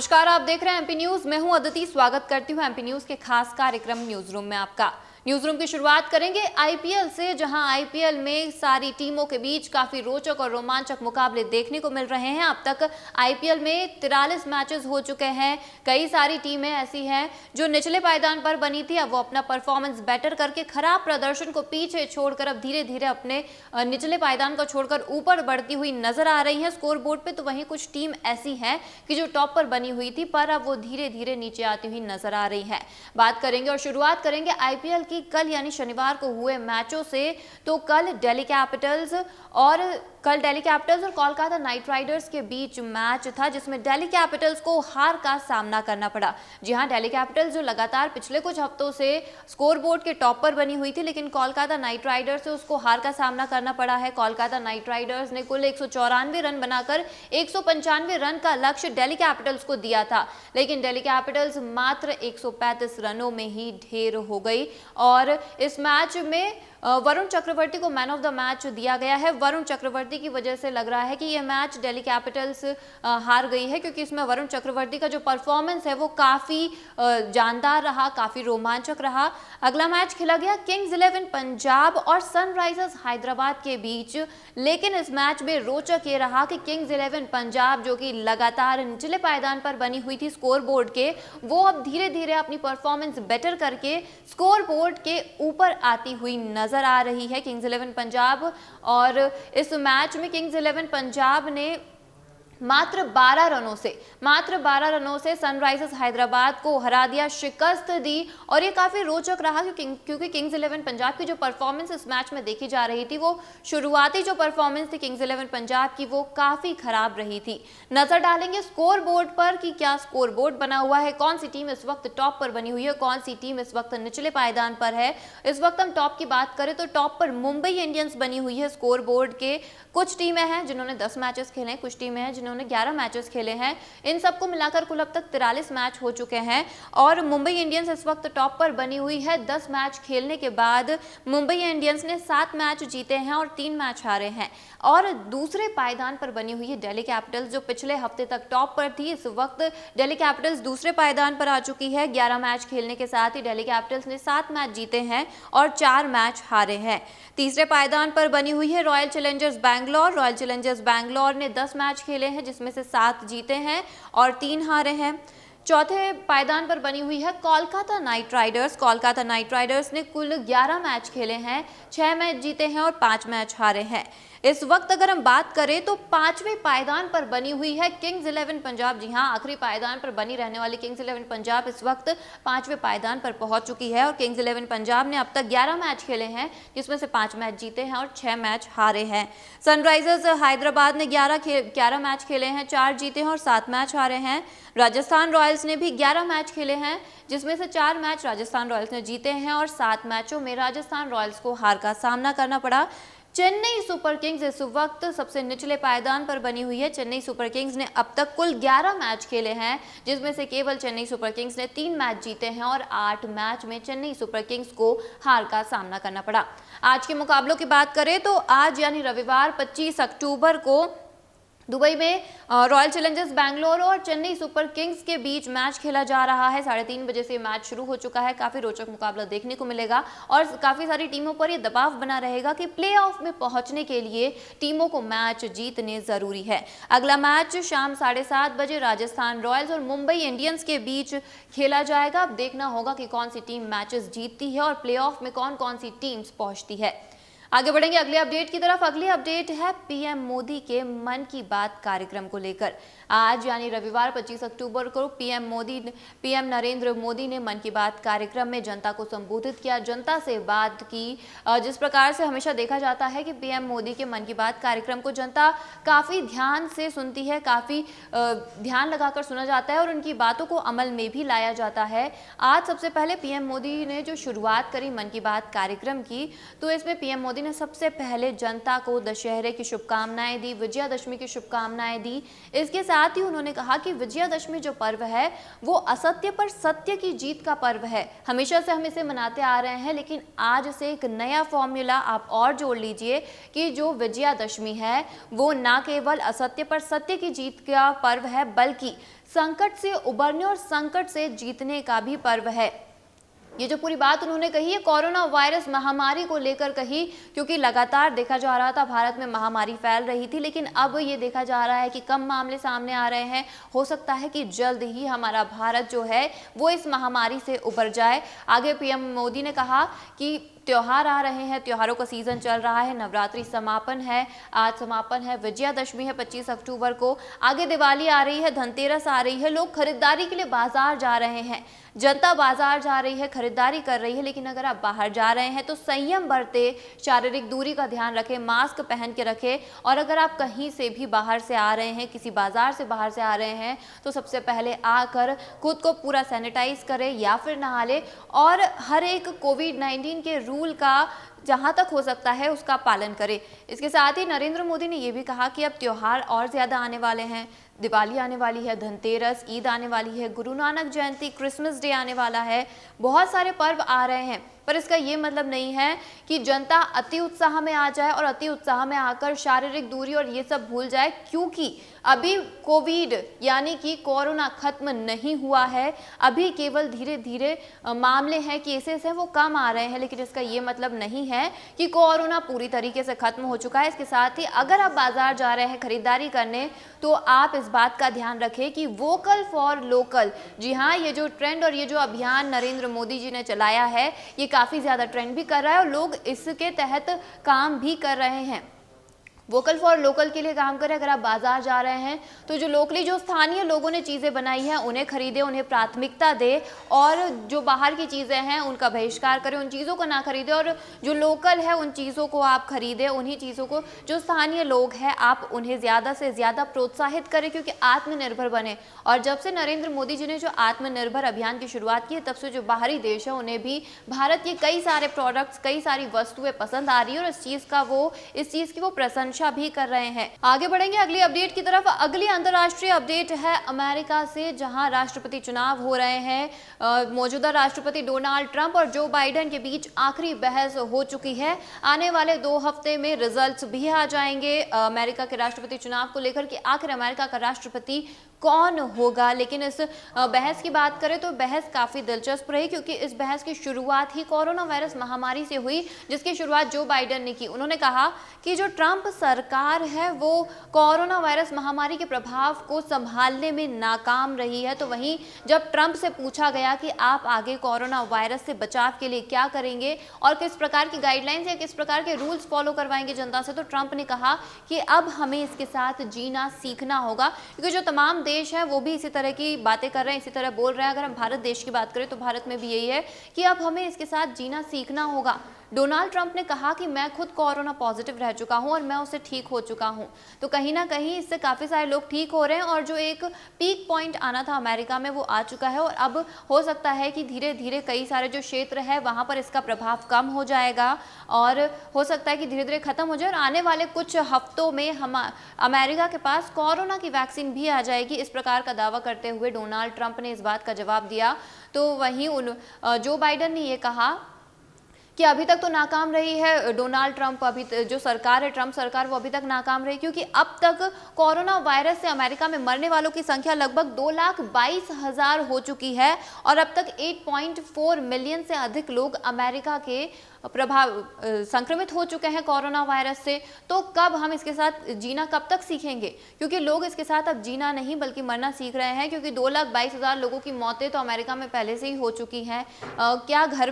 नमस्कार, आप देख रहे हैं एमपी न्यूज। मैं हूं अदिति, स्वागत करती हूं एमपी न्यूज के खास कार्यक्रम न्यूज रूम में आपका। न्यूज रूम की शुरुआत करेंगे आईपीएल से, जहां आईपीएल में सारी टीमों के बीच काफी रोचक और रोमांचक मुकाबले देखने को मिल रहे हैं। अब तक आईपीएल में 43 मैचेस हो चुके हैं। कई सारी टीमें ऐसी हैं जो निचले पायदान पर बनी थी, अब वो अपना परफॉर्मेंस बेटर करके खराब प्रदर्शन को पीछे छोड़कर अब धीरे धीरे अपने निचले पायदान को छोड़कर ऊपर बढ़ती हुई नजर आ रही है स्कोर बोर्ड पे। तो वहीं कुछ टीम ऐसी है कि जो टॉप पर बनी हुई थी पर अब वो धीरे धीरे नीचे आती हुई नजर आ रही है। बात करेंगे और शुरुआत करेंगे आईपीएल की कल यानी शनिवार को हुए मैचों से। तो कल दिल्ली कैपिटल्स और कोलकाता नाइट राइडर्स के बीच मैच था, जिसमें दिल्ली कैपिटल्स को हार का सामना करना पड़ा। जी हां, दिल्ली कैपिटल्स जो लगातार पिछले कुछ हफ्तों से स्कोर बोर्ड के टॉप पर बनी हुई थी, लेकिन कोलकाता नाइट राइडर्स से उसको हार का सामना करना पड़ा है। कोलकाता नाइट राइडर्स ने कुल 194 रन बनाकर 195 रन का लक्ष्य दिल्ली कैपिटल्स को दिया था, लेकिन दिल्ली कैपिटल्स मात्र 135 रनों में ही ढेर हो गई। और इस मैच में वरुण चक्रवर्ती को मैन ऑफ द मैच दिया गया है। वरुण चक्रवर्ती की वजह से लग रहा है कि यह मैच दिल्ली कैपिटल्स हार गई है, क्योंकि इसमें वरुण चक्रवर्ती का जो परफॉर्मेंस है वो काफी जानदार रहा, काफी रोमांचक रहा। अगला मैच खेला गया किंग्स 11 पंजाब और सनराइजर्स हैदराबाद के बीच, लेकिन इस मैच में रोचक ये रहा कि किंग्स 11 पंजाब जो कि लगातार निचले पायदान पर बनी हुई थी स्कोर बोर्ड के, वो अब धीरे धीरे अपनी परफॉर्मेंस बेटर करके स्कोर बोर्ड के ऊपर आती हुई नजर आ रही है किंग्स 11 पंजाब। और इस मैच में किंग्स 11 पंजाब ने मात्र 12 रनों से सनराइजर्स हैदराबाद को हरा दिया, शिकस्त दी। और ये काफी रोचक रहा क्योंकि किंग्स 11 पंजाब की जो परफॉर्मेंस इस मैच में देखी जा रही थी, वो शुरुआती जो परफॉर्मेंस थी किंग्स 11 पंजाब की वो काफी खराब रही थी। नजर डालेंगे स्कोर बोर्ड पर कि क्या स्कोर बोर्ड बना हुआ है, कौन सी टीम इस वक्त टॉप पर बनी हुई है, कौन सी टीम इस वक्त निचले पायदान पर है। इस वक्त हम टॉप की बात करें तो टॉप पर मुंबई इंडियंस बनी हुई है स्कोर बोर्ड के। कुछ टीमें हैं जिन्होंने 10 मैचेस खेले हैं, कुछ टीमें हैं जिन्होंने 11 मैचेस खेले हैं। इन सबको मिलाकर कुल अब तक 43 मैच हो चुके हैं और मुंबई इंडियंस इस वक्त टॉप पर बनी हुई है। 10 मैच खेलने के बाद मुंबई इंडियंस ने 7 मैच जीते हैं और 3 मैच हारे हैं। और दूसरे पायदान पर बनी हुई है दिल्ली कैपिटल्स, जो पिछले हफ्ते तक टॉप पर थी। इस वक्त दिल्ली कैपिटल्स दूसरे पायदान पर आ चुकी है। 11 मैच खेलने के साथ ही दिल्ली कैपिटल्स ने 7 मैच जीते हैं और 4 मैच हारे हैं। तीसरे पायदान पर बनी हुई है रॉयल चैलेंजर्स बैंगलोर ने 10 मैच खेले हैं, जिसमें से 7 जीते हैं और 3 हारे हैं। चौथे पायदान पर बनी हुई है कोलकाता नाइट राइडर्स ने कुल 11 मैच खेले हैं, 6 मैच जीते हैं और 5 मैच हारे हैं। इस वक्त अगर हम बात करें तो 5वें पायदान पर बनी हुई है किंग्स 11 पंजाब। जी हां, आखिरी पायदान पर बनी रहने वाली किंग्स 11 पंजाब इस वक्त 5वें पायदान पर पहुंच चुकी है और किंग्स 11 पंजाब ने अब तक 11 मैच खेले हैं, जिसमें से 5 मैच जीते हैं और 6 मैच हारे हैं। सनराइजर्स हैदराबाद ने 11 मैच खेले हैं, 4 जीते हैं और 7 मैच हारे हैं। राजस्थान रॉयल्स ने भी 11 मैच खेले हैं, जिसमें से 4 मैच राजस्थान रॉयल्स ने जीते हैं और 7 मैचों में राजस्थान रॉयल्स को हार का सामना करना पड़ा। चेन्नई सुपर किंग्स इस वक्त सबसे निचले पायदान पर बनी हुई है। चेन्नई सुपर किंग्स ने अब तक कुल 11 मैच खेले हैं, जिसमें से केवल चेन्नई सुपर किंग्स ने 3 मैच जीते हैं और 8 मैच में चेन्नई सुपर किंग्स को हार का सामना करना पड़ा। आज के मुकाबलों की बात करें तो आज यानी रविवार 25 अक्टूबर को दुबई में रॉयल चैलेंजर्स बैंगलोर और चेन्नई सुपर किंग्स के बीच मैच खेला जा रहा है। 3:30 बजे से मैच शुरू हो चुका है। काफी रोचक मुकाबला देखने को मिलेगा और काफी सारी टीमों पर यह दबाव बना रहेगा कि प्लेऑफ में पहुंचने के लिए टीमों को मैच जीतने जरूरी है। अगला मैच शाम 7:30 बजे राजस्थान रॉयल्स और मुंबई इंडियंस के बीच खेला जाएगा। अब देखना होगा कि कौन सी टीम मैचेस जीतती है और प्लेऑफ में कौन कौन सी टीम्स पहुंचती है। आगे बढ़ेंगे अगले अपडेट की तरफ। अगली अपडेट है पीएम मोदी के मन की बात कार्यक्रम को लेकर। आज यानी रविवार 25 अक्टूबर को पीएम नरेंद्र मोदी ने मन की बात कार्यक्रम में जनता को संबोधित किया, जनता से बात की। जिस प्रकार से हमेशा देखा जाता है कि पीएम मोदी के मन की बात कार्यक्रम को जनता काफी ध्यान से सुनती है, काफी ध्यान लगाकर सुना जाता है और उनकी बातों को अमल में भी लाया जाता है। आज सबसे पहले पीएम मोदी ने जो शुरुआत करी मन की बात कार्यक्रम की, तो इसमें पीएम मोदी मोदी ने सबसे पहले जनता को दशहरे की शुभकामनाएं दी, विजयादशमी की शुभकामनाएं दी। इसके साथ ही उन्होंने कहा कि विजयादशमी जो पर्व है वो असत्य पर सत्य की जीत का पर्व है। हमेशा से हम इसे मनाते आ रहे हैं, लेकिन आज से एक नया फॉर्मूला आप और जोड़ लीजिए कि जो विजयादशमी है वो ना केवल असत्य पर सत्य की जीत का पर्व है, बल्कि संकट से उबरने और संकट से जीतने का भी पर्व है। ये जो पूरी बात उन्होंने कही है कोरोना वायरस महामारी को लेकर कही, क्योंकि लगातार देखा जा रहा था भारत में महामारी फैल रही थी, लेकिन अब ये देखा जा रहा है कि कम मामले सामने आ रहे हैं। हो सकता है कि जल्द ही हमारा भारत जो है वो इस महामारी से उबर जाए। आगे पीएम मोदी ने कहा कि त्योहार आ रहे हैं, त्योहारों का सीजन चल रहा है, नवरात्रि समापन है, आज समापन है, विजयादशमी है 25 अक्टूबर को, आगे दिवाली आ रही है, धनतेरस आ रही है, लोग खरीदारी के लिए बाजार जा रहे हैं, जनता बाजार जा रही है, खरीदारी कर रही है। लेकिन अगर आप बाहर जा रहे हैं तो संयम बरते, शारीरिक दूरी का ध्यान रखें, मास्क पहन के रखें, और अगर आप कहीं से भी बाहर से आ रहे हैं, किसी बाजार से बाहर से आ रहे हैं, तो सबसे पहले आकर खुद को पूरा सैनिटाइज करें या फिर नहा लें, और हर एक कोविड-19 के रूल का जहां तक हो सकता है उसका पालन करें। इसके साथ ही नरेंद्र मोदी ने यह भी कहा कि अब त्योहार और ज्यादा आने वाले हैं, दिवाली आने वाली है, धनतेरस, ईद आने वाली है, गुरु नानक जयंती, क्रिसमस डे आने वाला है, बहुत सारे पर्व आ रहे हैं। पर इसका ये मतलब नहीं है कि जनता अति उत्साह में आ जाए और अति उत्साह में आकर शारीरिक दूरी और ये सब भूल जाए, क्योंकि अभी कोविड यानी कि कोरोना खत्म नहीं हुआ है। अभी केवल धीरे धीरे मामले हैं, केसेस हैं वो कम आ रहे हैं, लेकिन इसका ये मतलब नहीं है कि कोरोना पूरी तरीके से खत्म हो चुका है। इसके साथ ही अगर आप बाजार जा रहे हैं खरीदारी करने, तो आप इस बात का ध्यान रखें कि वोकल फॉर लोकल, जी हाँ, ये जो ट्रेंड और ये जो अभियान नरेंद्र मोदी जी ने चलाया है, ये काफ़ी ज़्यादा ट्रेंड भी कर रहा है और लोग इसके तहत काम भी कर रहे हैं। वोकल फॉर लोकल के लिए काम करें। अगर आप बाजार जा रहे हैं तो जो लोकली, जो स्थानीय लोगों ने चीज़ें बनाई हैं उन्हें खरीदें, उन्हें प्राथमिकता दें, और जो बाहर की चीज़ें हैं उनका बहिष्कार करें, उन चीज़ों को ना खरीदें, और जो लोकल है उन चीज़ों को आप खरीदें, उन्हीं चीज़ों को, जो स्थानीय लोग हैं आप उन्हें ज़्यादा से ज़्यादा प्रोत्साहित करें, क्योंकि आत्मनिर्भर बने। और जब से नरेंद्र मोदी जी ने जो आत्मनिर्भर अभियान की शुरुआत की है, तब से जो बाहरी देश है उन्हें भी भारत के कई सारे प्रोडक्ट्स, कई सारी वस्तुएं पसंद आ रही है, और इस चीज़ की वो प्रशंसा भी कर रहे हैं। आगे बढ़ेंगे अगली अपडेट की तरफ। अगली अंतरराष्ट्रीय अपडेट है अमेरिका से, जहां राष्ट्रपति चुनाव हो रहे हैं। मौजूदा राष्ट्रपति डोनाल्ड ट्रंप और जो बाइडेन के बीच आखिरी बहस हो चुकी है। आने वाले 2 हफ्ते में रिजल्ट्स भी आ जाएंगे अमेरिका के राष्ट्रपति चुनाव को लेकर कि आखिर अमेरिका का राष्ट्रपति कौन होगा। लेकिन इस बहस की बात करें तो बहस काफ़ी दिलचस्प रही, क्योंकि इस बहस की शुरुआत ही कोरोना वायरस महामारी से हुई, जिसकी शुरुआत जो बाइडेन ने की। उन्होंने कहा कि जो ट्रंप सरकार है वो कोरोना वायरस महामारी के प्रभाव को संभालने में नाकाम रही है। तो वहीं जब ट्रंप से पूछा गया कि आप आगे कोरोना वायरस से बचाव के लिए क्या करेंगे और किस प्रकार की गाइडलाइंस या किस प्रकार के रूल्स फॉलो करवाएंगे जनता से, तो ट्रंप ने कहा कि अब हमें इसके साथ जीना सीखना होगा, क्योंकि जो तमाम देश है वो भी इसी तरह की बातें कर रहे हैं, इसी तरह बोल रहे हैं। अगर हम भारत देश की बात करें तो भारत में भी यही है कि अब हमें इसके साथ जीना सीखना होगा। डोनाल्ड ट्रंप ने कहा कि मैं खुद कोरोना पॉजिटिव रह चुका हूं और मैं उससे ठीक हो चुका हूं। तो कहीं ना कहीं इससे काफ़ी सारे लोग ठीक हो रहे हैं, और जो एक पीक पॉइंट आना था अमेरिका में वो आ चुका है, और अब हो सकता है कि धीरे धीरे कई सारे जो क्षेत्र है वहाँ पर इसका प्रभाव कम हो जाएगा, और हो सकता है कि धीरे धीरे खत्म हो जाए, और आने वाले कुछ हफ्तों में हम अमेरिका के पास कोरोना की वैक्सीन भी आ जाएगी। इस प्रकार का दावा करते हुए डोनाल्ड ट्रंप ने इस बात का जवाब दिया। तो वहीं जो बाइडेन ने ये कहा कि अभी तक तो नाकाम रही है डोनाल्ड ट्रंप, अभी जो सरकार है, ट्रंप सरकार, वो अभी तक नाकाम रही, क्योंकि अब तक कोरोना वायरस से अमेरिका में मरने वालों की संख्या लगभग 2,22,000 हो चुकी है, और अब तक 8.4 मिलियन से अधिक लोग अमेरिका के संक्रमित हो चुके हैं कोरोना वायरस से। तो कब हम इसके साथ जीना कब तक सीखेंगे, क्योंकि लोग इसके साथ अब जीना नहीं बल्कि मरना सीख रहे हैं, क्योंकि 2,22,000 लोगों की मौतें तो अमेरिका में पहले से ही हो चुकी हैं। क्या घर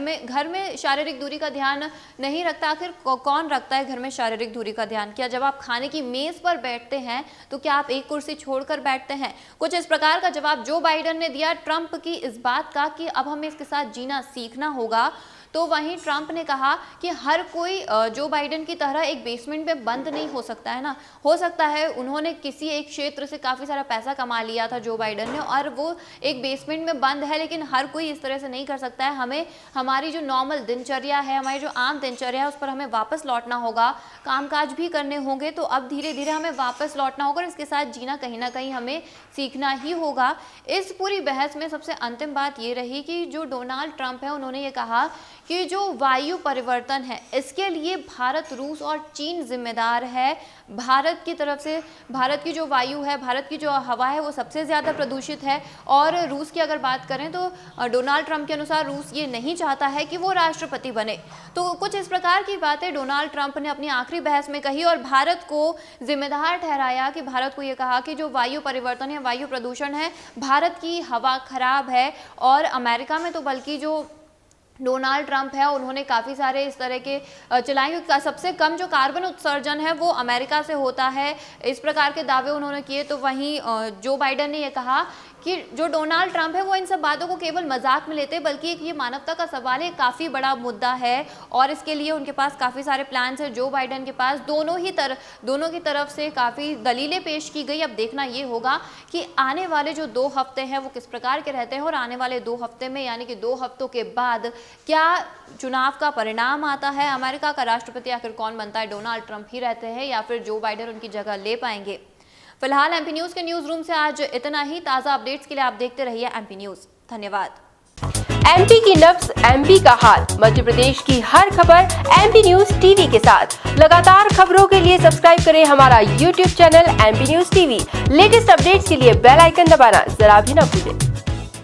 में शारीरिक दूरी का ध्यान नहीं रखता? आखिर कौन रखता है घर में शारीरिक दूरी का ध्यान? क्या जब आप खाने की मेज पर बैठते हैं तो क्या आप एक कुर्सी छोड़कर बैठते हैं? कुछ इस प्रकार का जवाब जो बाइडेन ने दिया ट्रंप की इस बात का कि अब हमें इसके साथ जीना सीखना होगा। तो वहीं ट्रंप ने कहा कि हर कोई जो बाइडेन की तरह एक बेसमेंट में बंद नहीं हो सकता है ना। हो सकता है उन्होंने किसी एक क्षेत्र से काफ़ी सारा पैसा कमा लिया था जो बाइडेन ने, और वो एक बेसमेंट में बंद है, लेकिन हर कोई इस तरह से नहीं कर सकता है। हमें हमारी जो नॉर्मल दिनचर्या है, हमारी जो आम दिनचर्या है, उस पर हमें वापस लौटना होगा, कामकाज भी करने होंगे। तो अब धीरे धीरे हमें वापस लौटना होगा और इसके साथ जीना कहीं ना कहीं हमें सीखना ही होगा। इस पूरी बहस में सबसे अंतिम बात ये रही कि जो डोनाल्ड ट्रंप है उन्होंने ये कहा कि जो वायु परिवर्तन है इसके लिए भारत, रूस और चीन जिम्मेदार है। भारत की तरफ से भारत की जो वायु है, भारत की जो हवा है वो सबसे ज़्यादा प्रदूषित है। और रूस की अगर बात करें तो डोनाल्ड ट्रंप के अनुसार रूस ये नहीं चाहता है कि वो राष्ट्रपति बने। तो कुछ इस प्रकार की बातें डोनाल्ड ट्रंप ने अपनी आखिरी बहस में कही और भारत को जिम्मेदार ठहराया कि भारत को ये कहा कि जो वायु परिवर्तन है, वायु प्रदूषण है, भारत की हवा खराब है। और अमेरिका में तो बल्कि जो डोनाल्ड ट्रंप है उन्होंने काफ़ी सारे इस तरह के चलाए कि सबसे कम जो कार्बन उत्सर्जन है वो अमेरिका से होता है, इस प्रकार के दावे उन्होंने किए। तो वहीं जो बाइडेन ने ये कहा कि जो डोनाल्ड ट्रंप है वो इन सब बातों को केवल मजाक में लेते, बल्कि ये मानवता का सवाल है, काफ़ी बड़ा मुद्दा है और इसके लिए उनके पास काफ़ी सारे प्लान्स हैं। जो बाइडेन के पास दोनों की तरफ से काफ़ी दलीलें पेश की गई। अब देखना ये होगा कि आने वाले जो 2 हफ्ते हैं वो किस प्रकार के रहते हैं और आने वाले 2 हफ्ते में यानी कि 2 हफ्तों के बाद क्या चुनाव का परिणाम आता है, अमेरिका का राष्ट्रपति आखिर कौन बनता है, डोनाल्ड ट्रंप ही रहते हैं या फिर जो बाइडेन उनकी जगह ले पाएंगे। फिलहाल एमपी न्यूज के न्यूज रूम से आज इतना ही। ताज़ा अपडेट्स के लिए आप देखते रहिए एमपी न्यूज। धन्यवाद। एमपी की नब्ज, एमपी का हाल, मध्य प्रदेश की हर खबर एमपी न्यूज टीवी के साथ। लगातार खबरों के लिए सब्सक्राइब करें हमारा YouTube channel MP news TV. Latest updates के लिए बेल आइकन दबाना जरा भी न भूलें।